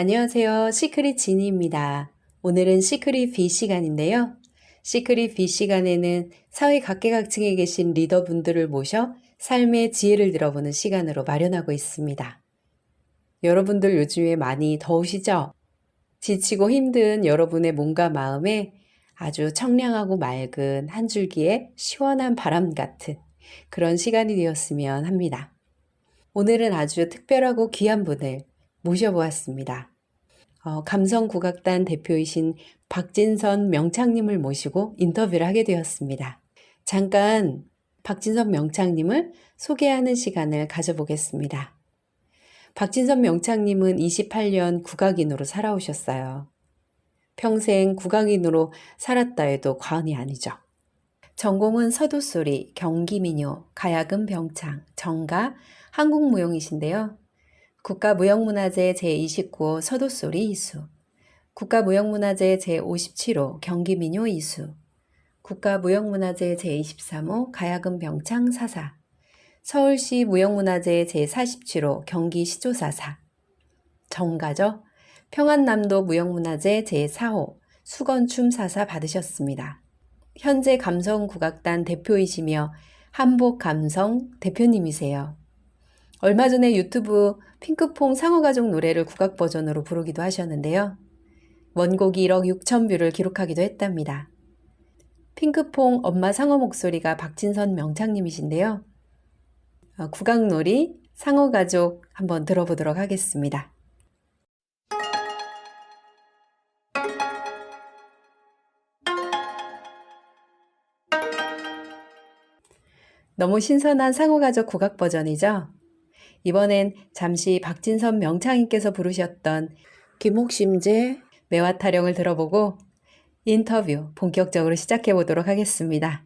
안녕하세요. 시크릿 지니입니다. 오늘은 시크릿 B 시간인데요. 시크릿 B 시간에는 사회 각계각층에 계신 리더분들을 모셔 삶의 지혜를 들어보는 시간으로 마련하고 있습니다. 여러분들 요즘에 많이 더우시죠? 지치고 힘든 여러분의 몸과 마음에 아주 청량하고 맑은 한 줄기의 시원한 바람 같은 그런 시간이 되었으면 합니다. 오늘은 아주 특별하고 귀한 분을 모셔보았습니다. 감성국악단 대표이신 박진선 명창님을 모시고 인터뷰를 하게 되었습니다. 잠깐 박진선 명창님을 소개하는 시간을 가져보겠습니다. 박진선 명창님은 28년 국악인으로 살아오셨어요. 평생 국악인으로 살았다 해도 과언이 아니죠. 전공은 서도소리, 경기민요, 가야금 병창, 정가, 한국무용이신데요. 국가무형문화재 제29호 서도소리 이수, 국가무형문화재 제57호 경기민요 이수, 국가무형문화재 제23호 가야금 병창 사사, 서울시 무형문화재 제47호 경기 시조사사, 정가죠. 평안남도 무형문화재 제4호 수건춤 사사 받으셨습니다. 현재 감성국악단 대표이시며 한복감성 대표님이세요. 얼마 전에 유튜브 핑크퐁 상어가족 노래를 국악 버전으로 부르기도 하셨는데요. 원곡이 1억 6천 뷰를 기록하기도 했답니다. 핑크퐁 엄마 상어 목소리가 박진선 명창님이신데요. 국악놀이 상어가족 한번 들어보도록 하겠습니다. 너무 신선한 상어가족 국악 버전이죠? 이번엔 잠시 박진선 명창님께서 부르셨던 김옥심제 매화타령을 들어보고 인터뷰 본격적으로 시작해 보도록 하겠습니다.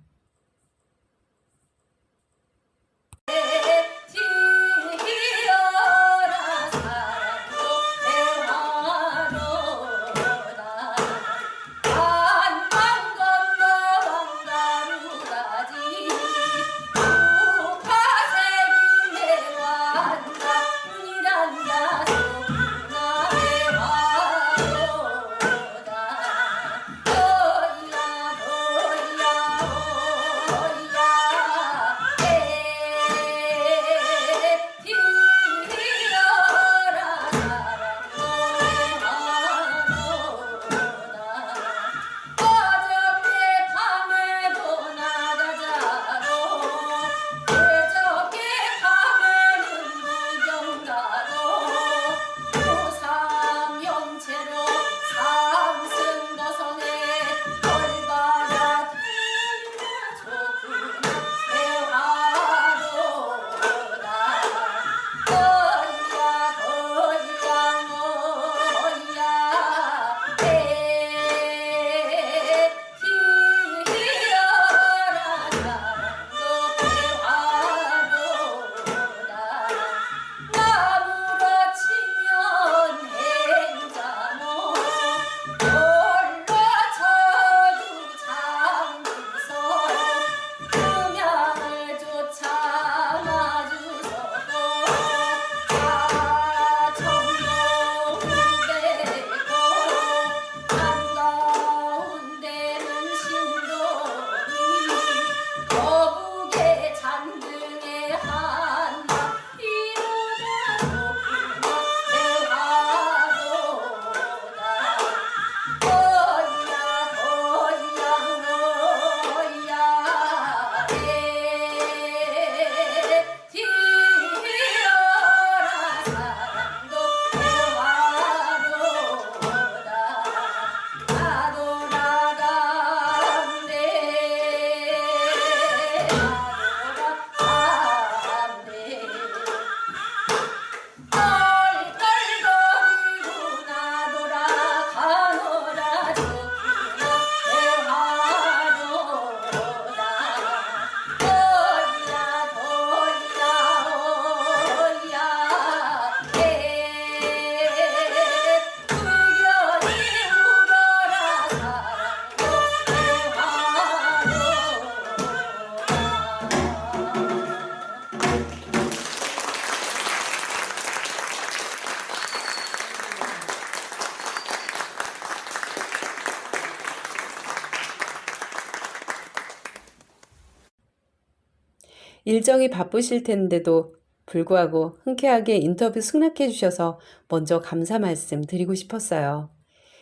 일정이 바쁘실 텐데도 불구하고 흔쾌하게 인터뷰 승낙해 주셔서 먼저 감사 말씀 드리고 싶었어요.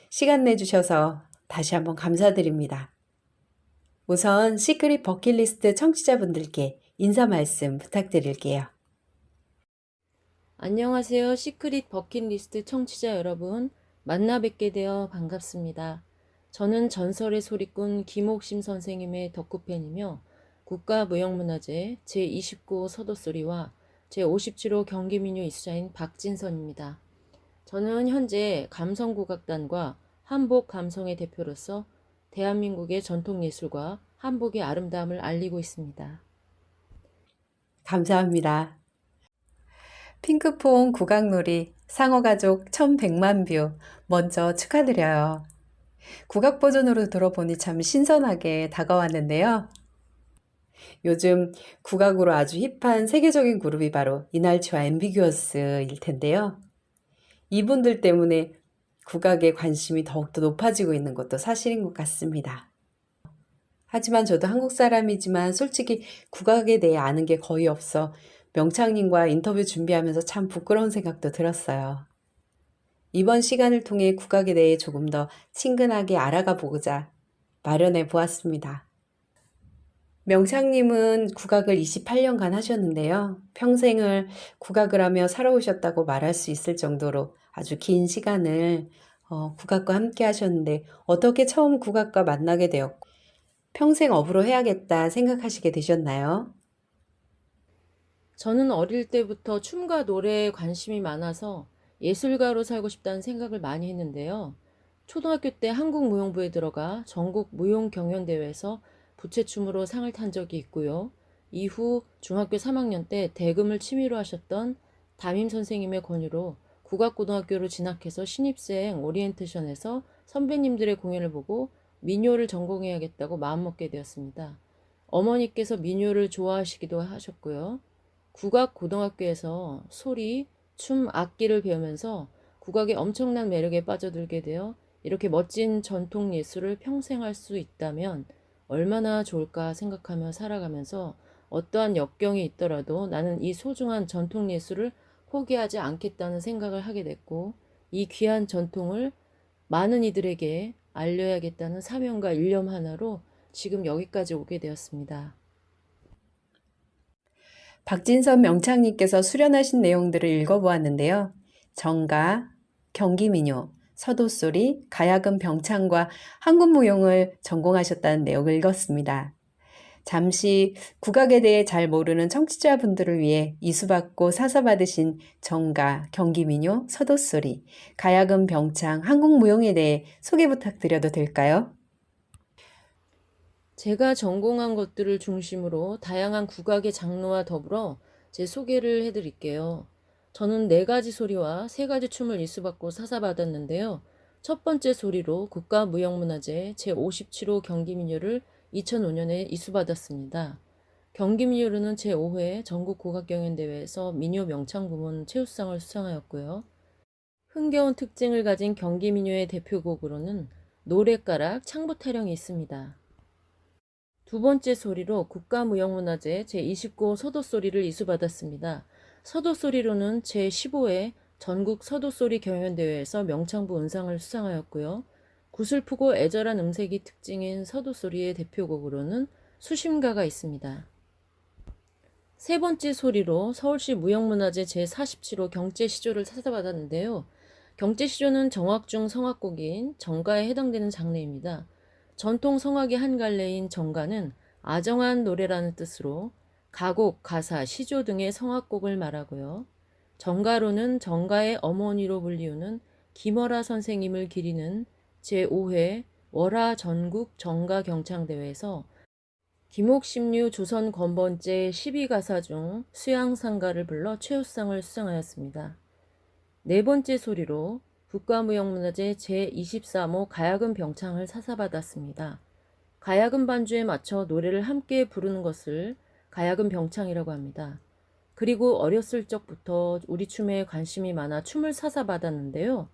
시간 내주셔서 다시 한번 감사드립니다. 우선 시크릿 버킷리스트 청취자분들께 인사 말씀 부탁드릴게요. 안녕하세요. 시크릿 버킷리스트 청취자 여러분. 만나 뵙게 되어 반갑습니다. 저는 전설의 소리꾼 김옥심 선생님의 덕후팬이며 국가무형문화재 제29호 서도소리와 제57호 경기민요 이수자인 박진선입니다. 저는 현재 감성국악단과 한복감성의 대표로서 대한민국의 전통예술과 한복의 아름다움을 알리고 있습니다. 감사합니다. 핑크퐁 국악놀이 상어가족 1100만 뷰 먼저 축하드려요. 국악 버전으로 들어보니 참 신선하게 다가왔는데요. 요즘 국악으로 아주 힙한 세계적인 그룹이 바로 이날치와 앰비규어스일 텐데요. 이분들 때문에 국악에 관심이 더욱더 높아지고 있는 것도 사실인 것 같습니다. 하지만 저도 한국 사람이지만 솔직히 국악에 대해 아는 게 거의 없어 명창님과 인터뷰 준비하면서 참 부끄러운 생각도 들었어요. 이번 시간을 통해 국악에 대해 조금 더 친근하게 알아가 보고자 마련해 보았습니다. 명창님은 국악을 28년간 하셨는데요. 평생을 국악을 하며 살아오셨다고 말할 수 있을 정도로 아주 긴 시간을 국악과 함께 하셨는데 어떻게 처음 국악과 만나게 되었고 평생 업으로 해야겠다 생각하시게 되셨나요? 저는 어릴 때부터 춤과 노래에 관심이 많아서 예술가로 살고 싶다는 생각을 많이 했는데요. 초등학교 때 한국무용부에 들어가 전국 무용경연대회에서 부채춤으로 상을 탄 적이 있고요. 이후 중학교 3학년 때 대금을 취미로 하셨던 담임 선생님의 권유로 국악고등학교로 진학해서 신입생 오리엔테이션에서 선배님들의 공연을 보고 민요를 전공해야겠다고 마음먹게 되었습니다. 어머니께서 민요를 좋아하시기도 하셨고요. 국악고등학교에서 소리, 춤, 악기를 배우면서 국악의 엄청난 매력에 빠져들게 되어 이렇게 멋진 전통 예술을 평생 할 수 있다면 얼마나 좋을까 생각하며 살아가면서 어떠한 역경이 있더라도 나는 이 소중한 전통 예술을 포기하지 않겠다는 생각을 하게 됐고 이 귀한 전통을 많은 이들에게 알려야겠다는 사명과 일념 하나로 지금 여기까지 오게 되었습니다. 박진선 명창님께서 수련하신 내용들을 읽어보았는데요. 정가, 경기민요, 서도소리, 가야금 병창과 한국무용을 전공하셨다는 내용을 읽었습니다. 잠시 국악에 대해 잘 모르는 청취자분들을 위해 이수받고 사서받으신 정가, 경기민요, 서도소리, 가야금 병창, 한국무용에 대해 소개 부탁드려도 될까요? 제가 전공한 것들을 중심으로 다양한 국악의 장르와 더불어 제 소개를 해드릴게요. 저는 4가지 소리와 3가지 춤을 이수받고 사사받았는데요. 첫 번째 소리로 국가무형문화재 제57호 경기민요를 2005년에 이수받았습니다. 경기민요로는 제5회 전국국악경연대회에서 민요 명창부문 최우수상을 수상하였고요. 흥겨운 특징을 가진 경기민요의 대표곡으로는 노랫가락, 창부타령이 있습니다. 두 번째 소리로 국가무형문화재 제29호 서도소리를 이수받았습니다. 서도소리로는 제15회 전국 서도소리 경연대회에서 명창부 은상을 수상하였고요. 구슬프고 애절한 음색이 특징인 서도소리의 대표곡으로는 수심가가 있습니다. 세 번째 소리로 서울시 무형문화재 제47호 경제시조를 찾아받았는데요. 경제시조는 정악 중 성악곡인 정가에 해당되는 장르입니다. 전통 성악의 한 갈래인 정가는 아정한 노래라는 뜻으로 가곡, 가사, 시조 등의 성악곡을 말하고요. 정가로는 정가의 어머니로 불리우는 김월아 선생님을 기리는 제5회 월화 전국 정가 경창대회에서 김옥심류 조선 건번제 12가사 중 수양상가를 불러 최우상을 수상하였습니다. 네 번째 소리로 국가무형문화재 제23호 가야금 병창을 사사받았습니다. 가야금 반주에 맞춰 노래를 함께 부르는 것을 가야금 병창이라고 합니다. 그리고 어렸을 적부터 우리 춤에 관심이 많아 춤을 사사받았는데요.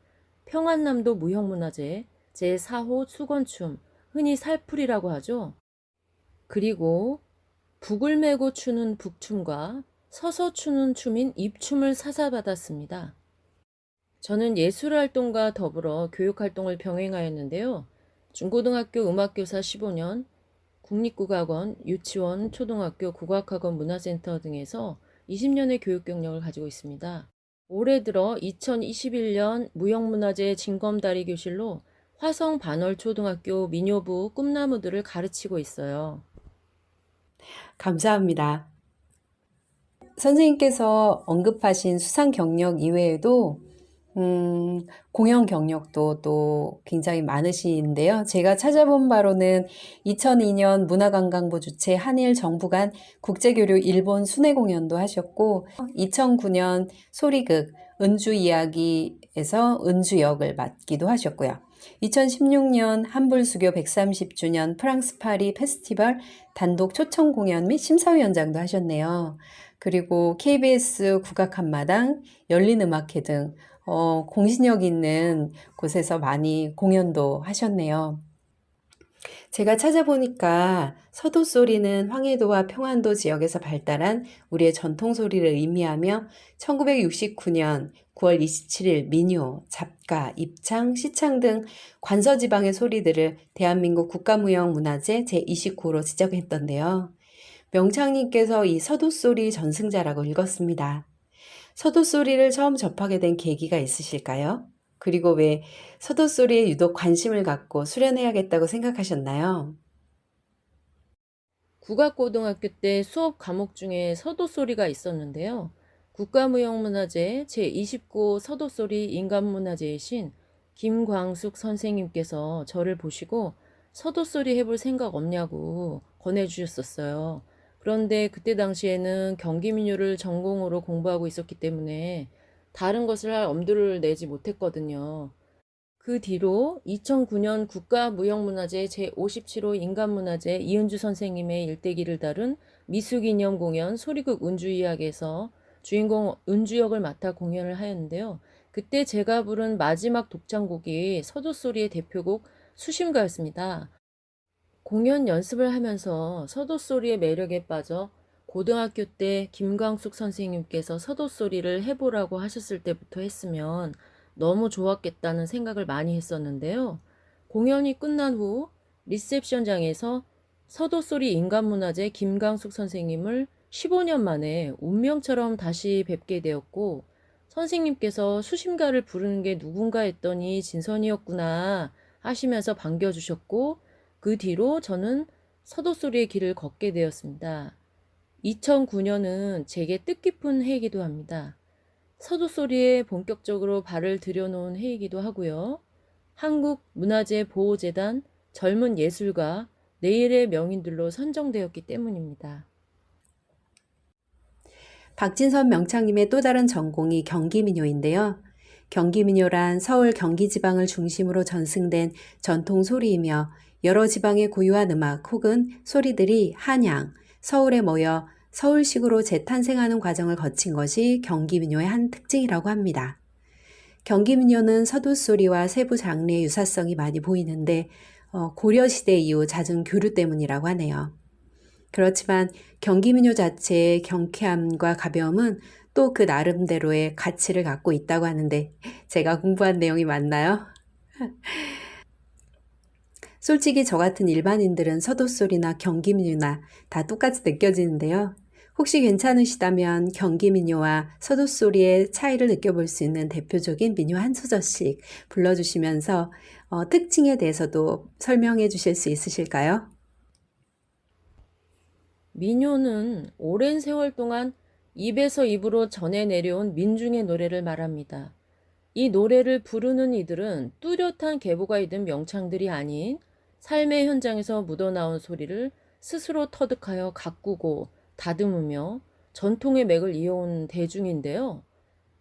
평안남도 무형문화재 제4호 수건춤, 흔히 살풀이라고 하죠. 그리고 북을 메고 추는 북춤과 서서 추는 춤인 입춤을 사사받았습니다. 저는 예술활동과 더불어 교육활동을 병행하였는데요. 중고등학교 음악교사 15년, 국립국악원, 유치원, 초등학교, 국악학원, 문화센터 등에서 20년의 교육 경력을 가지고 있습니다. 올해 들어 2021년 무형문화재 징검다리 교실로 화성 반월초등학교 민요부 꿈나무들을 가르치고 있어요. 감사합니다. 선생님께서 언급하신 수상 경력 이외에도 공연 경력도 또 굉장히 많으신데요. 제가 찾아본 바로는 2002년 문화관광부 주최 한일 정부 간 국제교류 일본 순회 공연도 하셨고 2009년 소리극 은주 이야기에서 은주 역을 맡기도 하셨고요. 2016년 한불수교 130주년 프랑스 파리 페스티벌 단독 초청 공연 및 심사위원장도 하셨네요. 그리고 KBS 국악한마당, 열린음악회 등 공신력 있는 곳에서 많이 공연도 하셨네요. 제가 찾아보니까 서도소리는 황해도와 평안도 지역에서 발달한 우리의 전통소리를 의미하며 1969년 9월 27일 민요, 잡가, 입창, 시창 등 관서지방의 소리들을 대한민국 국가무형문화재 제29호로 지정했던데요. 명창님께서 이 서도소리 전승자라고 읽었습니다. 서도소리를 처음 접하게 된 계기가 있으실까요? 그리고 왜 서도소리에 유독 관심을 갖고 수련해야겠다고 생각하셨나요? 국악고등학교 때 수업 과목 중에 서도소리가 있었는데요. 국가무형문화재 제29호 서도소리 인간문화재이신 김광숙 선생님께서 저를 보시고 서도소리 해볼 생각 없냐고 권해주셨었어요. 그런데 그때 당시에는 경기민요를 전공으로 공부하고 있었기 때문에 다른 것을 할 엄두를 내지 못했거든요. 그 뒤로 2009년 국가무형문화재 제57호 인간문화재 이은주 선생님의 일대기를 다룬 미수기념 공연 소리극 은주이야기에서 주인공 은주 역을 맡아 공연을 하였는데요. 그때 제가 부른 마지막 독창곡이 서도소리의 대표곡 수심가였습니다. 공연 연습을 하면서 서도소리의 매력에 빠져 고등학교 때 김광숙 선생님께서 서도소리를 해보라고 하셨을 때부터 했으면 너무 좋았겠다는 생각을 많이 했었는데요. 공연이 끝난 후 리셉션장에서 서도소리 인간문화재 김광숙 선생님을 15년 만에 운명처럼 다시 뵙게 되었고, 선생님께서 수심가를 부르는 게 누군가 했더니 진선이었구나 하시면서 반겨주셨고, 그 뒤로 저는 서도소리의 길을 걷게 되었습니다. 2009년은 제게 뜻깊은 해이기도 합니다. 서도소리에 본격적으로 발을 들여놓은 해이기도 하고요. 한국문화재보호재단 젊은 예술가 내일의 명인들로 선정되었기 때문입니다. 박진선 명창님의 또 다른 전공이 경기민요인데요. 경기민요란 서울 경기지방을 중심으로 전승된 전통 소리이며 여러 지방의 고유한 음악 혹은 소리들이 한양, 서울에 모여 서울식으로 재탄생하는 과정을 거친 것이 경기민요의 한 특징이라고 합니다. 경기민요는 서도소리와 세부 장르의 유사성이 많이 보이는데 고려시대 이후 잦은 교류 때문이라고 하네요. 그렇지만 경기민요 자체의 경쾌함과 가벼움은 또 그 나름대로의 가치를 갖고 있다고 하는데 제가 공부한 내용이 맞나요? 솔직히 저 같은 일반인들은 서도소리나 경기민요나 다 똑같이 느껴지는데요. 혹시 괜찮으시다면 경기민요와 서도소리의 차이를 느껴볼 수 있는 대표적인 민요 한 소절씩 불러주시면서 특징에 대해서도 설명해 주실 수 있으실까요? 민요는 오랜 세월 동안 입에서 입으로 전해 내려온 민중의 노래를 말합니다. 이 노래를 부르는 이들은 뚜렷한 계보가 있는 명창들이 아닌 삶의 현장에서 묻어나온 소리를 스스로 터득하여 가꾸고 다듬으며 전통의 맥을 이어온 대중인데요.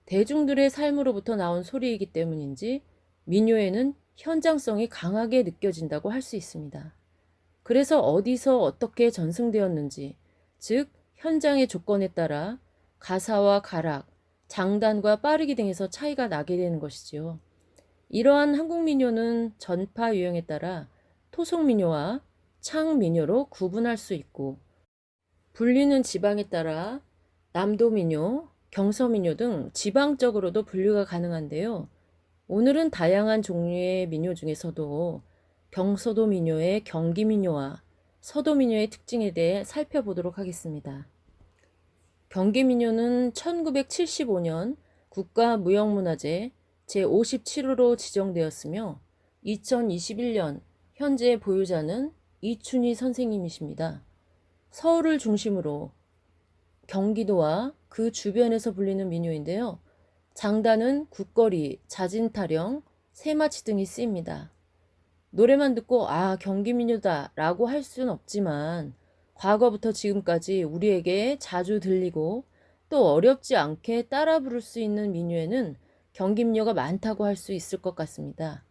대중들의 삶으로부터 나온 소리이기 때문인지 민요에는 현장성이 강하게 느껴진다고 할 수 있습니다. 그래서 어디서 어떻게 전승되었는지, 즉 현장의 조건에 따라 가사와 가락, 장단과 빠르기 등에서 차이가 나게 되는 것이지요. 이러한 한국 민요는 전파 유형에 따라 토속 민요와 창 민요로 구분할 수 있고, 불리는 지방에 따라 남도민요, 경서민요 등 지방적으로도 분류가 가능한데요. 오늘은 다양한 종류의 민요 중에서도 경서도 민요의 경기 민요와 서도 민요의 특징에 대해 살펴보도록 하겠습니다. 경기 민요는 1975년 국가무형문화재 제57호로 지정되었으며 2021년 현재 보유자는 이춘희 선생님이십니다. 서울을 중심으로 경기도와 그 주변에서 불리는 민요인데요. 장단은 국거리, 자진타령, 새마치 등이 쓰입니다. 노래만 듣고 경기민요다 라고 할 수는 없지만 과거부터 지금까지 우리에게 자주 들리고 또 어렵지 않게 따라 부를 수 있는 민요에는 경기민요가 많다고 할 수 있을 것 같습니다.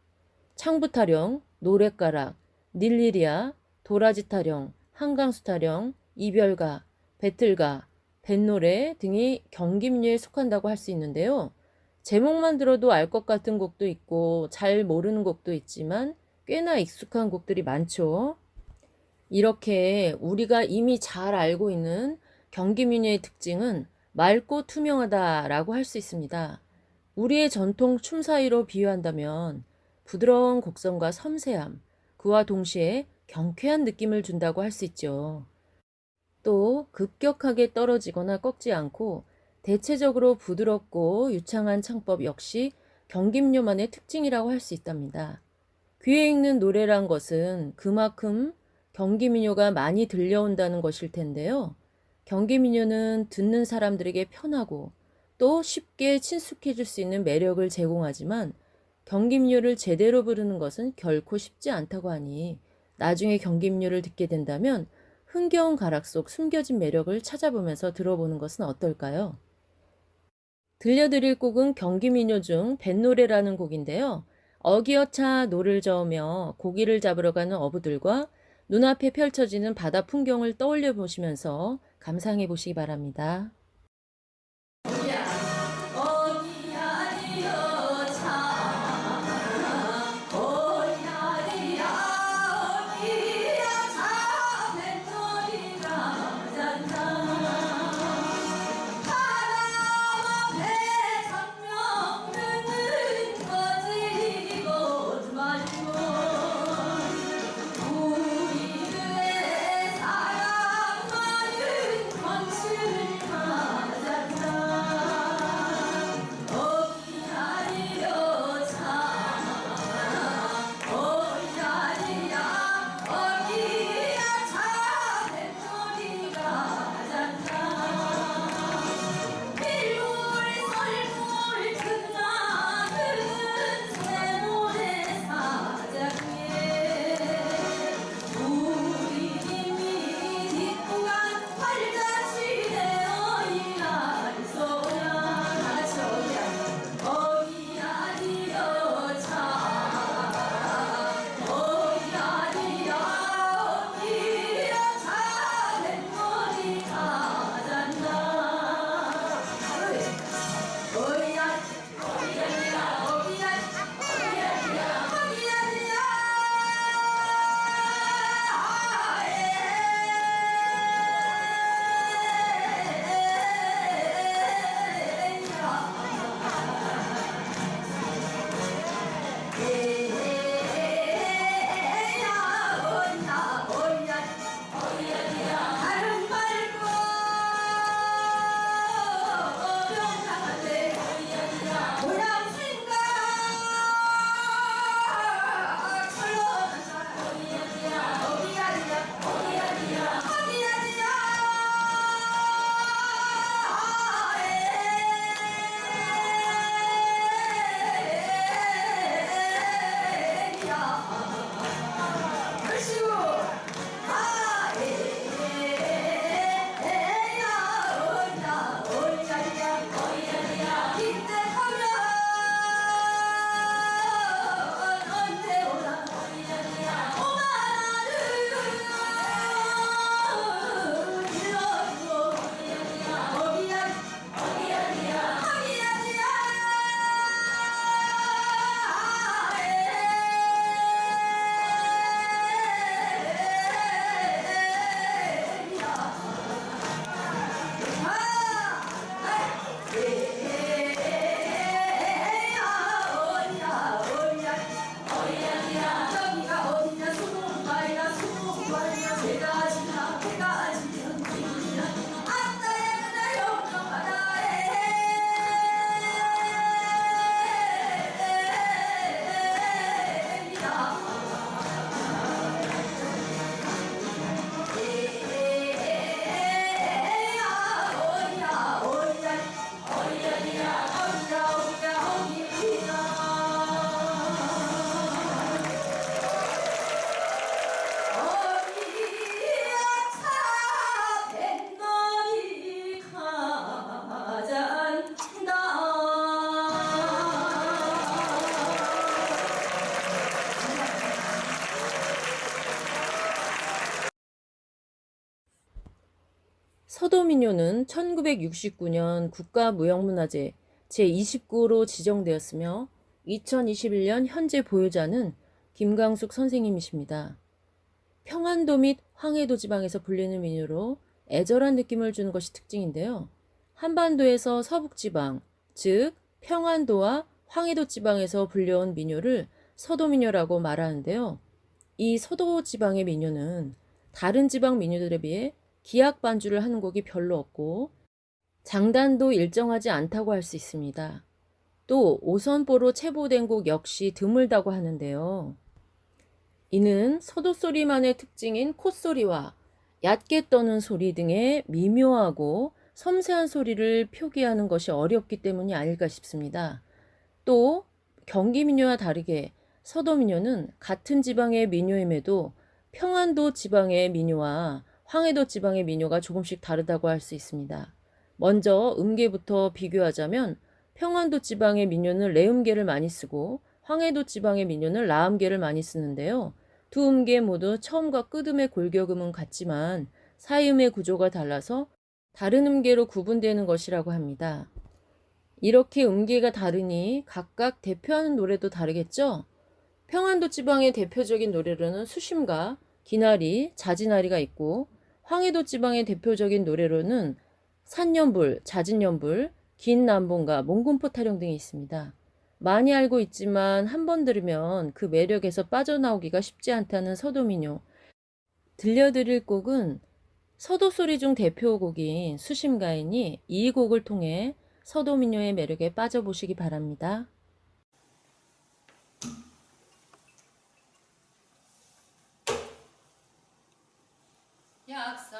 창부타령, 노랫가락, 닐리리아, 도라지타령, 한강수타령, 이별가, 배틀가, 뱃노래 등이 경기민요에 속한다고 할 수 있는데요. 제목만 들어도 알 것 같은 곡도 있고 잘 모르는 곡도 있지만 꽤나 익숙한 곡들이 많죠. 이렇게 우리가 이미 잘 알고 있는 경기민요의 특징은 맑고 투명하다라고 할 수 있습니다. 우리의 전통 춤 사이로 비유한다면 부드러운 곡선과 섬세함, 그와 동시에 경쾌한 느낌을 준다고 할 수 있죠. 또 급격하게 떨어지거나 꺾지 않고 대체적으로 부드럽고 유창한 창법 역시 경기민요만의 특징이라고 할 수 있답니다. 귀에 익는 노래란 것은 그만큼 경기민요가 많이 들려온다는 것일 텐데요. 경기민요는 듣는 사람들에게 편하고 또 쉽게 친숙해질 수 있는 매력을 제공하지만 경기민요를 제대로 부르는 것은 결코 쉽지 않다고 하니 나중에 경기민요를 듣게 된다면 흥겨운 가락 속 숨겨진 매력을 찾아보면서 들어보는 것은 어떨까요? 들려드릴 곡은 경기민요 중 뱃노래라는 곡인데요. 어기어차 노를 저으며 고기를 잡으러 가는 어부들과 눈앞에 펼쳐지는 바다 풍경을 떠올려 보시면서 감상해 보시기 바랍니다. 서도민요는 1969년 국가무형문화재 제29호로 지정되었으며 2021년 현재 보유자는 김강숙 선생님이십니다. 평안도 및 황해도 지방에서 불리는 민요로 애절한 느낌을 주는 것이 특징인데요. 한반도에서 서북지방, 즉 평안도와 황해도 지방에서 불려온 민요를 서도민요라고 말하는데요. 이 서도 지방의 민요는 다른 지방 민요들에 비해 기악 반주를 하는 곡이 별로 없고 장단도 일정하지 않다고 할 수 있습니다. 또 오선보로 체보된 곡 역시 드물다고 하는데요. 이는 서도 소리만의 특징인 콧소리와 얕게 떠는 소리 등의 미묘하고 섬세한 소리를 표기하는 것이 어렵기 때문이 아닐까 싶습니다. 또 경기 민요와 다르게 서도 민요는 같은 지방의 민요임에도 평안도 지방의 민요와 황해도 지방의 민요가 조금씩 다르다고 할 수 있습니다. 먼저 음계부터 비교하자면 평안도 지방의 민요는 레음계를 많이 쓰고 황해도 지방의 민요는 라음계를 많이 쓰는데요. 두 음계 모두 처음과 끝음의 골격음은 같지만 사이음의 구조가 달라서 다른 음계로 구분되는 것이라고 합니다. 이렇게 음계가 다르니 각각 대표하는 노래도 다르겠죠? 평안도 지방의 대표적인 노래로는 수심가, 기나리, 자지나리가 있고 황해도 지방의 대표적인 노래로는 산연불, 자진연불, 긴 남봉가, 몽군포 타령 등이 있습니다. 많이 알고 있지만 한 번 들으면 그 매력에서 빠져나오기가 쉽지 않다는 서도민요. 들려드릴 곡은 서도소리 중 대표곡인 수심가이니 이 곡을 통해 서도민요의 매력에 빠져보시기 바랍니다. 약사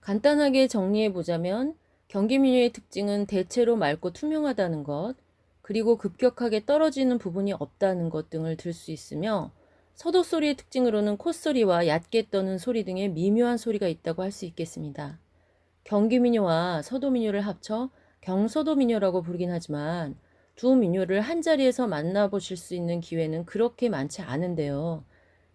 간단하게 정리해 보자면 경기민요의 특징은 대체로 맑고 투명하다는 것, 그리고 급격하게 떨어지는 부분이 없다는 것 등을 들 수 있으며, 서도 소리의 특징으로는 콧소리와 얕게 떠는 소리 등의 미묘한 소리가 있다고 할 수 있겠습니다. 경기민요와 서도민요를 합쳐 경서도민요라고 부르긴 하지만 두 민요를 한자리에서 만나보실 수 있는 기회는 그렇게 많지 않은데요.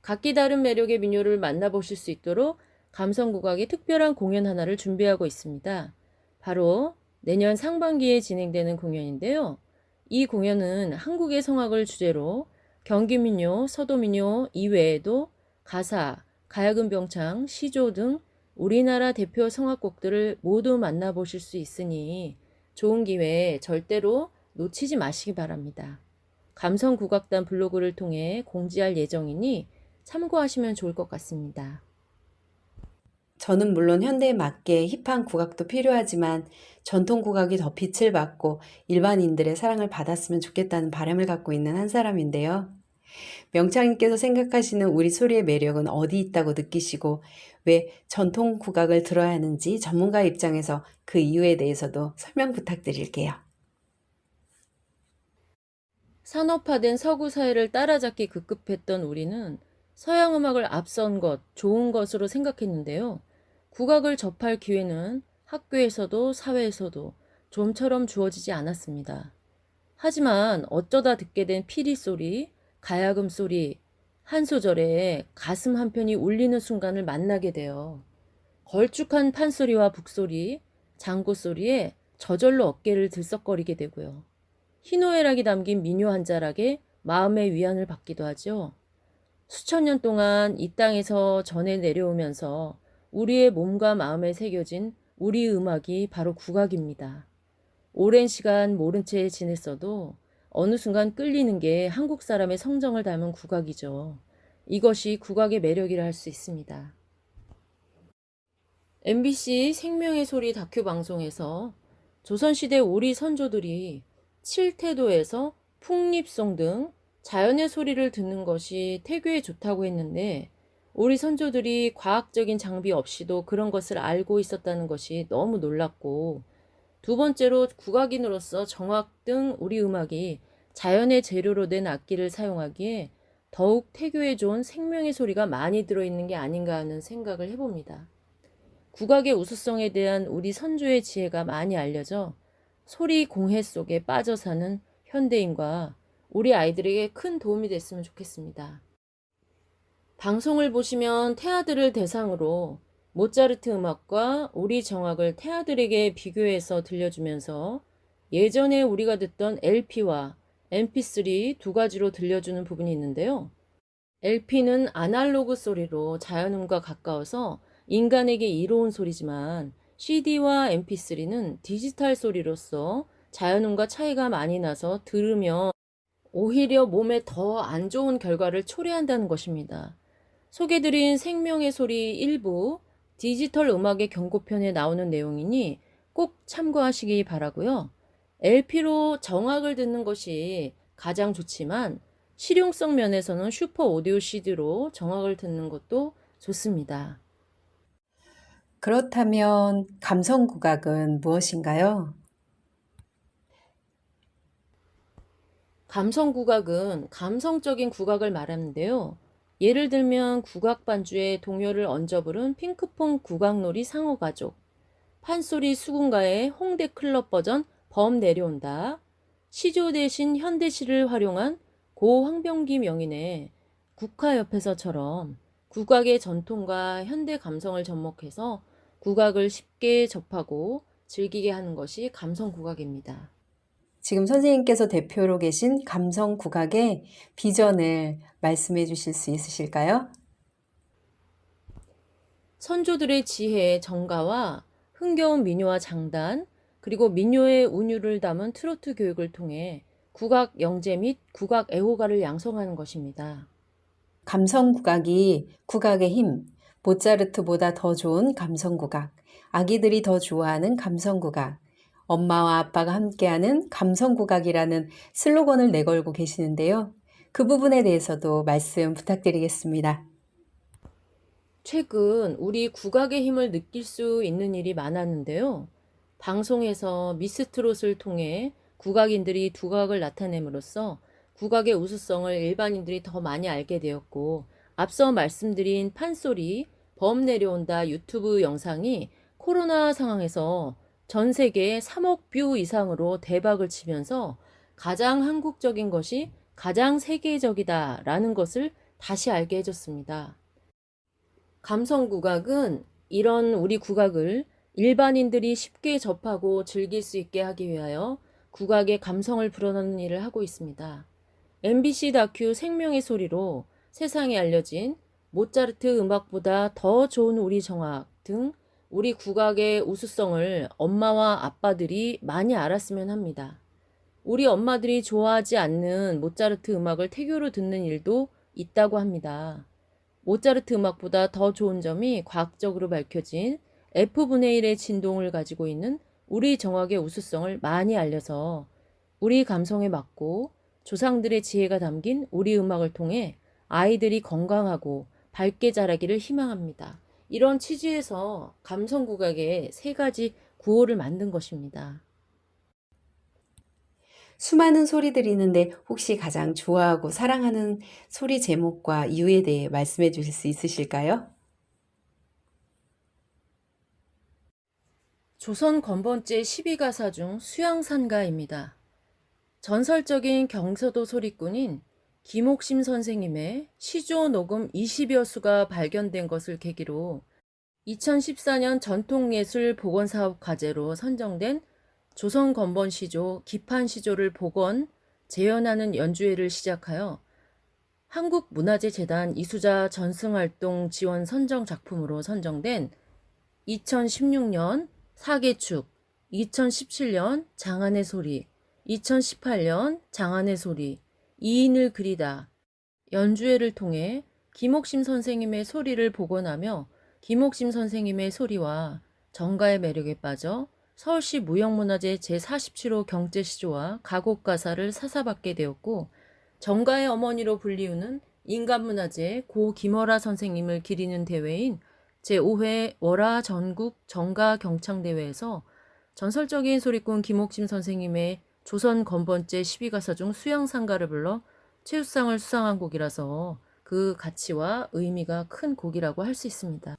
각기 다른 매력의 민요를 만나보실 수 있도록 감성국악이 특별한 공연 하나를 준비하고 있습니다. 바로 내년 상반기에 진행되는 공연인데요. 이 공연은 한국의 성악을 주제로 경기민요, 서도민요 이외에도 가사, 가야금병창, 시조 등 우리나라 대표 성악곡들을 모두 만나보실 수 있으니 좋은 기회 절대로 놓치지 마시기 바랍니다. 감성국악단 블로그를 통해 공지할 예정이니 참고하시면 좋을 것 같습니다. 저는 물론 현대에 맞게 힙한 국악도 필요하지만 전통 국악이 더 빛을 받고 일반인들의 사랑을 받았으면 좋겠다는 바람을 갖고 있는 한 사람인데요. 명창님께서 생각하시는 우리 소리의 매력은 어디 있다고 느끼시고 왜 전통 국악을 들어야 하는지 전문가 입장에서 그 이유에 대해서도 설명 부탁드릴게요. 산업화된 서구 사회를 따라잡기 급급했던 우리는 서양 음악을 앞선 것, 좋은 것으로 생각했는데요. 국악을 접할 기회는 학교에서도 사회에서도 좀처럼 주어지지 않았습니다. 하지만 어쩌다 듣게 된 피리 소리, 가야금 소리, 한 소절에 가슴 한편이 울리는 순간을 만나게 돼요. 걸쭉한 판소리와 북소리, 장구 소리에 저절로 어깨를 들썩거리게 되고요. 희노애락이 담긴 민요 한 자락에 마음의 위안을 받기도 하죠. 수천 년 동안 이 땅에서 전해 내려오면서 우리의 몸과 마음에 새겨진 우리 음악이 바로 국악입니다. 오랜 시간 모른 채 지냈어도 어느 순간 끌리는 게 한국 사람의 성정을 닮은 국악이죠. 이것이 국악의 매력이라 할 수 있습니다. MBC 생명의 소리 다큐 방송에서 조선시대 우리 선조들이 칠태도에서 풍립송 등 자연의 소리를 듣는 것이 태교에 좋다고 했는데 우리 선조들이 과학적인 장비 없이도 그런 것을 알고 있었다는 것이 너무 놀랍고, 두 번째로 국악인으로서 정악 등 우리 음악이 자연의 재료로 된 악기를 사용하기에 더욱 태교에 좋은 생명의 소리가 많이 들어있는 게 아닌가 하는 생각을 해봅니다. 국악의 우수성에 대한 우리 선조의 지혜가 많이 알려져 소리 공해 속에 빠져 사는 현대인과 우리 아이들에게 큰 도움이 됐으면 좋겠습니다. 방송을 보시면 태아들을 대상으로 모차르트 음악과 우리 정악을 태아들에게 비교해서 들려주면서 예전에 우리가 듣던 LP와 MP3 두 가지로 들려주는 부분이 있는데요. LP는 아날로그 소리로 자연음과 가까워서 인간에게 이로운 소리지만 CD와 MP3는 디지털 소리로서 자연음과 차이가 많이 나서 들으면 오히려 몸에 더 안 좋은 결과를 초래한다는 것입니다. 소개드린 생명의 소리 일부 디지털 음악의 경고편에 나오는 내용이니 꼭 참고하시기 바라고요. LP로 정악을 듣는 것이 가장 좋지만 실용성 면에서는 슈퍼 오디오 CD로 정악을 듣는 것도 좋습니다. 그렇다면 감성 국악은 무엇인가요? 감성 국악은 감성적인 국악을 말하는데요. 예를 들면 국악 반주에 동요를 얹어 부른 핑크퐁 국악놀이 상어가족, 판소리 수군가의 홍대 클럽 버전 범 내려온다, 시조 대신 현대시를 활용한 고 황병기 명인의 국화협회서처럼 국악의 전통과 현대 감성을 접목해서 국악을 쉽게 접하고 즐기게 하는 것이 감성 국악입니다. 지금 선생님께서 대표로 계신 감성 국악의 비전을 말씀해 주실 수 있으실까요? 선조들의 지혜, 정가와 흥겨운 민요와 장단, 그리고 민요의 운율을 담은 트로트 교육을 통해 국악 영재 및 국악 애호가를 양성하는 것입니다. 감성 국악이 국악의 힘, 모차르트보다 더 좋은 감성 국악, 아기들이 더 좋아하는 감성 국악, 엄마와 아빠가 함께하는 감성 국악이라는 슬로건을 내걸고 계시는데요. 그 부분에 대해서도 말씀 부탁드리겠습니다. 최근 우리 국악의 힘을 느낄 수 있는 일이 많았는데요. 방송에서 미스트롯을 통해 국악인들이 두각을 나타냄으로써 국악의 우수성을 일반인들이 더 많이 알게 되었고, 앞서 말씀드린 판소리, 범 내려온다 유튜브 영상이 코로나 상황에서 전 세계 3억 뷰 이상으로 대박을 치면서 가장 한국적인 것이 가장 세계적이다라는 것을 다시 알게 해줬습니다. 감성 국악은 이런 우리 국악을 일반인들이 쉽게 접하고 즐길 수 있게 하기 위하여 국악의 감성을 불어넣는 일을 하고 있습니다. MBC 다큐 생명의 소리로 세상에 알려진 모차르트 음악보다 더 좋은 우리 정악 등 우리 국악의 우수성을 엄마와 아빠들이 많이 알았으면 합니다. 우리 엄마들이 좋아하지 않는 모차르트 음악을 태교로 듣는 일도 있다고 합니다. 모차르트 음악보다 더 좋은 점이 과학적으로 밝혀진 F분의 1의 진동을 가지고 있는 우리 정악의 우수성을 많이 알려서 우리 감성에 맞고 조상들의 지혜가 담긴 우리 음악을 통해 아이들이 건강하고 밝게 자라기를 희망합니다. 이런 취지에서 감성국악의 3가지 구호를 만든 것입니다. 수많은 소리들이 있는데 혹시 가장 좋아하고 사랑하는 소리 제목과 이유에 대해 말씀해 주실 수 있으실까요? 조선 건번제 12가사 중 수양산가입니다. 전설적인 경서도 소리꾼인 김옥심 선생님의 시조 녹음 20여 수가 발견된 것을 계기로 2014년 전통예술 복원사업 과제로 선정된 조선 건번 시조, 기판 시조를 복원, 재현하는 연주회를 시작하여 한국문화재재단 이수자 전승활동 지원 선정 작품으로 선정된 2016년 사계축, 2017년 장안의 소리, 2018년 장안의 소리, 이인을 그리다 연주회를 통해 김옥심 선생님의 소리를 복원하며 김옥심 선생님의 소리와 정가의 매력에 빠져 서울시 무형문화재 제47호 경제시조와 가곡가사를 사사받게 되었고, 정가의 어머니로 불리우는 인간문화재 고 김월아 선생님을 기리는 대회인 제5회 월화 전국 정가 경창대회에서 전설적인 소리꾼 김옥심 선생님의 조선 건번제 12가사 중 수양상가를 불러 최우상을 수상한 곡이라서 그 가치와 의미가 큰 곡이라고 할 수 있습니다.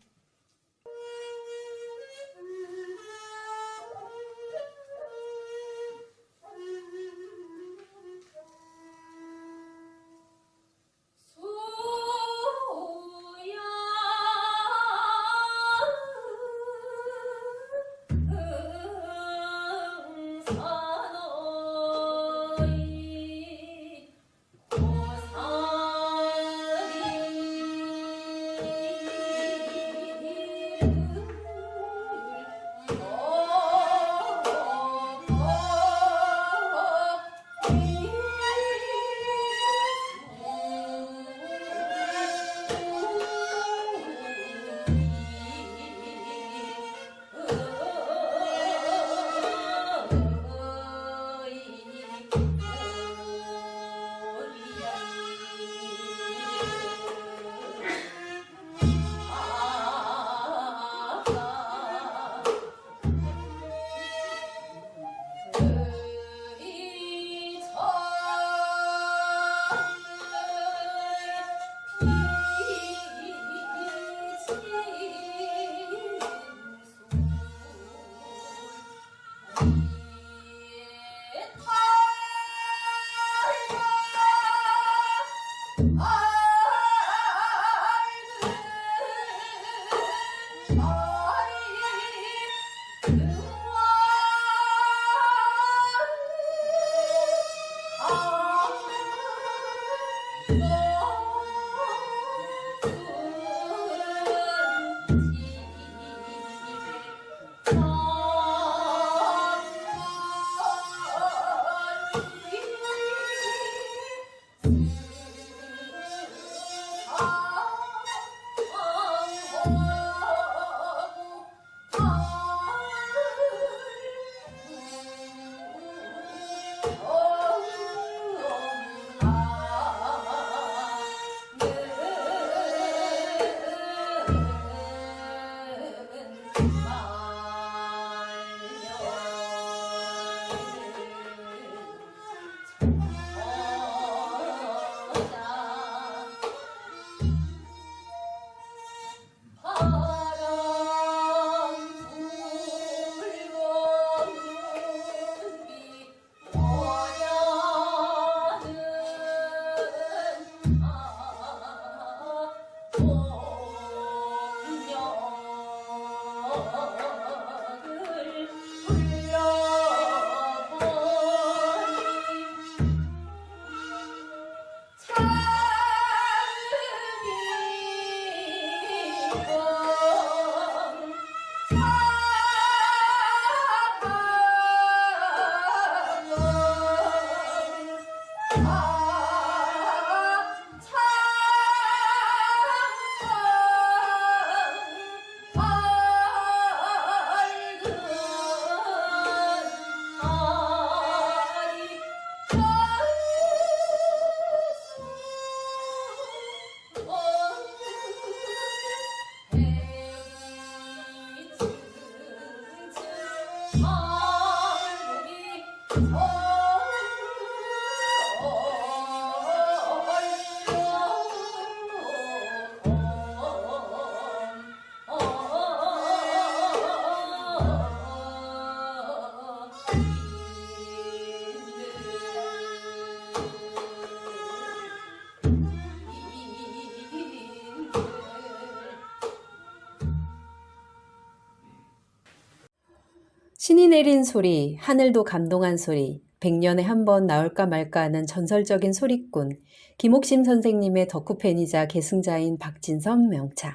신이 내린 소리, 하늘도 감동한 소리, 100년에 한 번 나올까 말까 하는 전설적인 소리꾼, 김옥심 선생님의 덕후팬이자 계승자인 박진선 명창.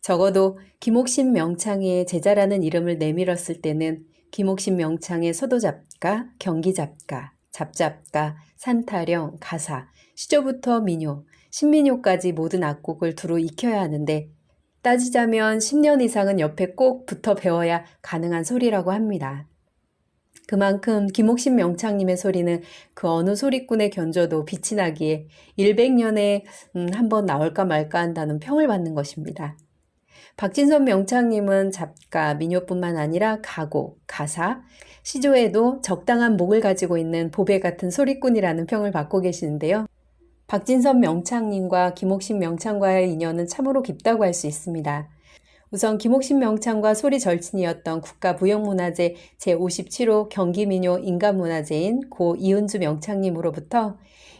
적어도 김옥심 명창의 제자라는 이름을 내밀었을 때는 김옥심 명창의 서도잡가, 경기잡가, 잡잡가, 산타령, 가사, 시조부터 민요, 신민요까지 모든 악곡을 두루 익혀야 하는데 따지자면 10년 이상은 옆에 꼭 붙어 배워야 가능한 소리라고 합니다. 그만큼 김옥심 명창님의 소리는 그 어느 소리꾼의 견줘도 빛이 나기에 100년에 한 번 나올까 말까 한다는 평을 받는 것입니다. 박진선 명창님은 잡가, 민요뿐만 아니라 가곡, 가사, 시조에도 적당한 목을 가지고 있는 보배 같은 소리꾼이라는 평을 받고 계시는데요. 박진선 명창님과 김옥심 명창과의 인연은 참으로 깊다고 할 수 있습니다. 우선 김옥심 명창과 소리 절친이었던 국가무형문화재 제57호 경기민요 인간문화재인 고 이은주 명창님으로부터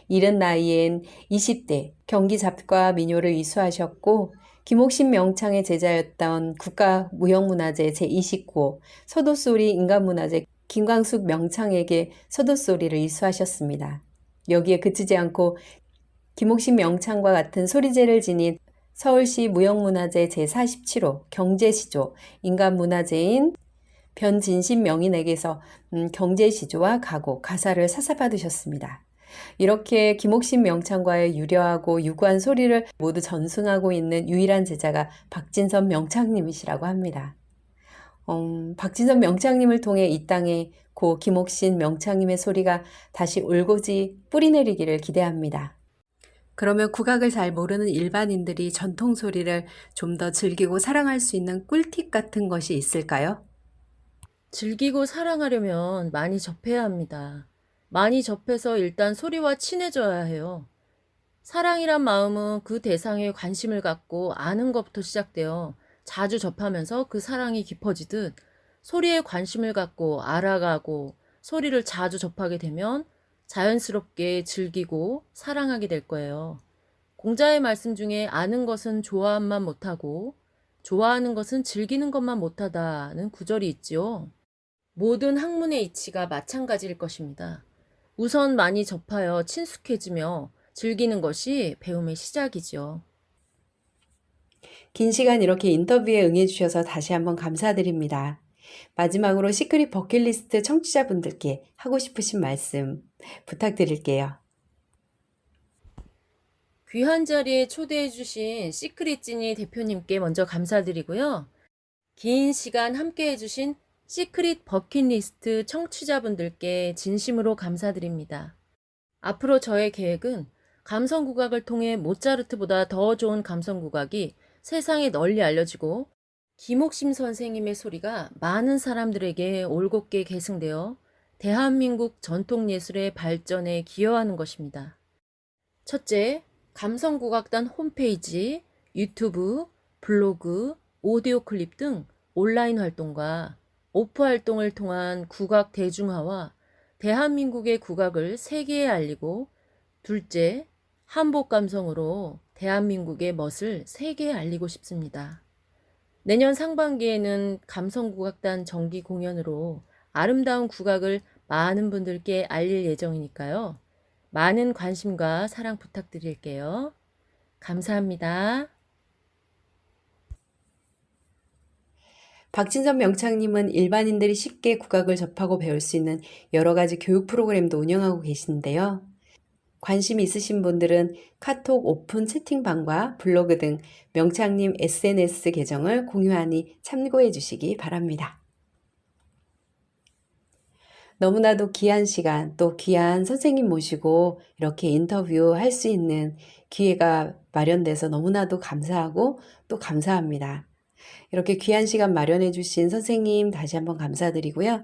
이른 나이엔 20대 경기잡과 민요를 이수하셨고 김옥심 명창의 제자였던 국가무형문화재 제29호 서도소리 인간문화재 김광숙 명창에게 서도소리를 이수하셨습니다. 여기에 그치지 않고 김옥심 명창과 같은 소리재를 지닌 서울시 무형문화재 제47호 경제시조 인간문화재인 변진심 명인에게서 경제시조와 가곡, 가사를 사사받으셨습니다. 이렇게 김옥심 명창과의 유려하고 유구한 소리를 모두 전승하고 있는 유일한 제자가 박진선 명창님이시라고 합니다. 박진선 명창님을 통해 이 땅에 고 김옥신 명창님의 소리가 다시 올고지 뿌리내리기를 기대합니다. 그러면 국악을 잘 모르는 일반인들이 전통 소리를 좀 더 즐기고 사랑할 수 있는 꿀팁 같은 것이 있을까요? 즐기고 사랑하려면 많이 접해야 합니다. 많이 접해서 일단 소리와 친해져야 해요. 사랑이란 마음은 그 대상에 관심을 갖고 아는 것부터 시작되어 자주 접하면서 그 사랑이 깊어지듯 소리에 관심을 갖고 알아가고 소리를 자주 접하게 되면 자연스럽게 즐기고 사랑하게 될 거예요. 공자의 말씀 중에 아는 것은 좋아함만 못하고 좋아하는 것은 즐기는 것만 못하다는 구절이 있지요. 모든 학문의 이치가 마찬가지일 것입니다. 우선 많이 접하여 친숙해지며 즐기는 것이 배움의 시작이죠. 긴 시간 이렇게 인터뷰에 응해주셔서 다시 한번 감사드립니다. 마지막으로 시크릿 버킷리스트 청취자분들께 하고 싶으신 말씀 부탁드릴게요. 귀한 자리에 초대해 주신 시크릿 지니 대표님께 먼저 감사드리고요. 긴 시간 함께 해주신 시크릿 버킷리스트 청취자분들께 진심으로 감사드립니다. 앞으로 저의 계획은 감성국악을 통해 모차르트보다 더 좋은 감성국악이 세상에 널리 알려지고 김옥심 선생님의 소리가 많은 사람들에게 올곧게 계승되어 대한민국 전통예술의 발전에 기여하는 것입니다. 첫째, 감성국악단 홈페이지, 유튜브, 블로그, 오디오 클립 등 온라인 활동과 오프 활동을 통한 국악 대중화와 대한민국의 국악을 세계에 알리고, 둘째, 한복 감성으로 대한민국의 멋을 세계에 알리고 싶습니다. 내년 상반기에는 감성국악단 정기 공연으로 아름다운 국악을 많은 분들께 알릴 예정이니까요. 많은 관심과 사랑 부탁드릴게요. 감사합니다. 박진선 명창님은 일반인들이 쉽게 국악을 접하고 배울 수 있는 여러 가지 교육 프로그램도 운영하고 계시는데요. 관심 있으신 분들은 카톡 오픈 채팅방과 블로그 등 명창님 SNS 계정을 공유하니 참고해 주시기 바랍니다. 너무나도 귀한 시간, 또 귀한 선생님 모시고 이렇게 인터뷰할 수 있는 기회가 마련돼서 너무나도 감사하고 또 감사합니다. 이렇게 귀한 시간 마련해 주신 선생님 다시 한번 감사드리고요.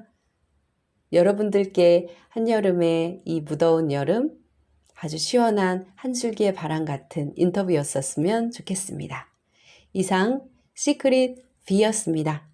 여러분들께 한여름의 이 무더운 여름 아주 시원한 한 줄기의 바람 같은 인터뷰였었으면 좋겠습니다. 이상 시크릿 V였습니다.